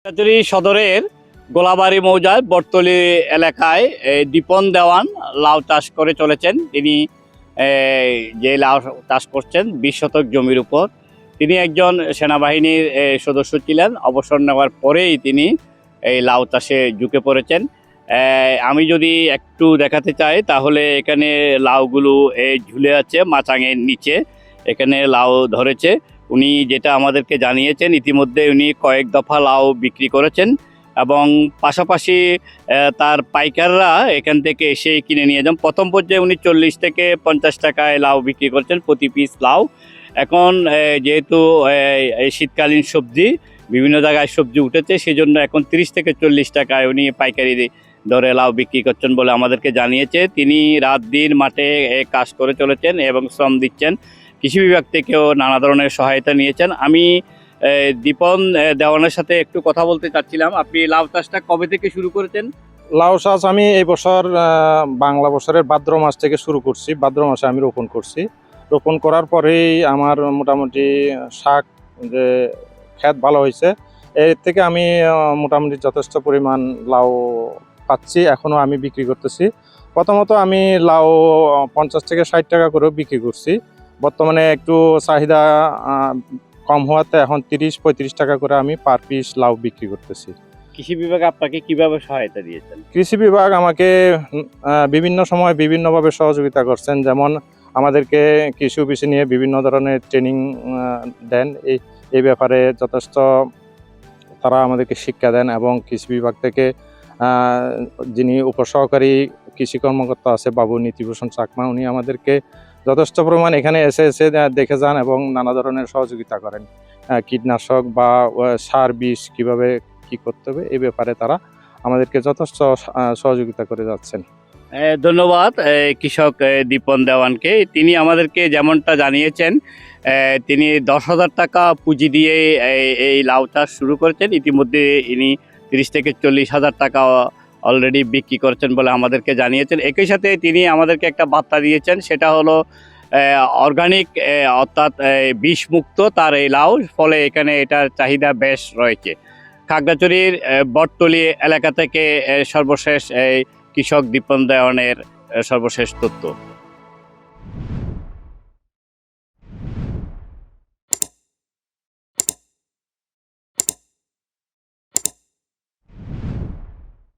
খাগড়াছড়ি সদরের গোলাবাড়ি মৌজার বটতলী এলাকায় দীপন দেওয়ান লাউ চাষ করে চলেছেন। তিনি যে লাউ চাষ করছেন 20 শতক জমির উপর। তিনি একজন সেনাবাহিনীর সদস্য ছিলেন। অবসর নেওয়ার পরেই তিনি এই লাউ চাষে ঝুঁকে পড়েছেন। আমি যদি একটু দেখাতে চাই তাহলে এখানে লাউগুলো ঝুলে আছে মাচাঙের নিচে, এখানে লাউ ধরেছে। উনি যেটা আমাদেরকে জানিয়েছেন, ইতিমধ্যে উনি কয়েক দফা লাউ বিক্রি করেছেন এবং পাশাপাশি তার পাইকাররা এখান থেকে এসে কিনে নিয়ে যান। প্রথম পর্যায়ে উনি 40 থেকে 50 টাকায় লাউ বিক্রি করছেন প্রতি পিস লাউ। এখন যেহেতু শীতকালীন সবজি, বিভিন্ন জায়গায় সবজি উঠেছে, সেজন্য এখন 30 থেকে 40 টাকায় উনি পাইকারি দরে লাউ বিক্রি করছেন বলে আমাদেরকে জানিয়েছে। তিনি রাত দিন মাঠে কাজ করে চলেছেন এবং শ্রম দিচ্ছেন। কৃষি বিভাগ থেকেও নানা ধরনের সহায়তা নিয়েছেন। আমি দীপন দেওয়ানের সাথে একটু কথা বলতে চাচ্ছিলাম। আপনি লাউ চাষটা কবে থেকে শুরু করেছেন? লাউ চাষ আমি এই বছর বাংলা বছরের ভাদ্র মাস থেকে শুরু করছি। ভাদ্র মাসে আমি রোপণ করছি। রোপণ করার পরেই আমার মোটামুটি শাক যে ক্ষেত ভালো হয়েছে, এর থেকে আমি মোটামুটি যথেষ্ট পরিমাণ লাউ পাচ্ছি। এখনও আমি বিক্রি করতেছি। প্রথমত আমি লাউ 50 থেকে 60 টাকা করেও বিক্রি করছি। বর্তমানে একটু চাহিদা কম হওয়াতে এখন 30-35 টাকা করে আমি পার পিস লাউ বিক্রি করতেছি। কৃষি বিভাগ আপনাকে কিভাবে সহায়তা দিয়েছেন? কৃষি বিভাগ আমাকে বিভিন্ন সময় বিভিন্নভাবে সহযোগিতা করছেন। যেমন আমাদেরকে কৃষি অফিসে নিয়ে বিভিন্ন ধরনের ট্রেনিং দেন। এই ব্যাপারে যথেষ্ট তারা আমাদেরকে শিক্ষা দেন এবং কৃষি বিভাগ থেকে যিনি উপসহকারী কৃষি কর্মকর্তা আছে বাবু নীতিভূষণ চাকমা, উনি আমাদেরকে যথেষ্ট পরিমাণ এখানে এসে দেখে যান এবং নানা ধরনের সহযোগিতা করেন। কীটনাশক বা সার বীজ কীভাবে কী করতে হবে এই ব্যাপারে তারা আমাদেরকে যথেষ্ট সহযোগিতা করে যাচ্ছেন। ধন্যবাদ কৃষক দীপন দেওয়ানকে। তিনি আমাদেরকে যেমনটা জানিয়েছেন, তিনি 10,000 টাকা পুঁজি দিয়ে এই লাউ চাষ শুরু করেছেন। ইতিমধ্যে ইনি 30 থেকে 40,000 টাকা অলরেডি বিক্রি করছেন বলে আমাদেরকে জানিয়েছেন। একই সাথে তিনি আমাদেরকে একটা বার্তা দিয়েছেন, সেটা হলো অর্গানিক অর্থাৎ বিষমুক্ত তার এই লাউ, ফলে এখানে এটার চাহিদা বেশ রয়েছে। খাগড়াছড়ির বটতলী এলাকা থেকে সর্বশেষ কৃষক দীপন দেওয়ানের সর্বশেষ তথ্য।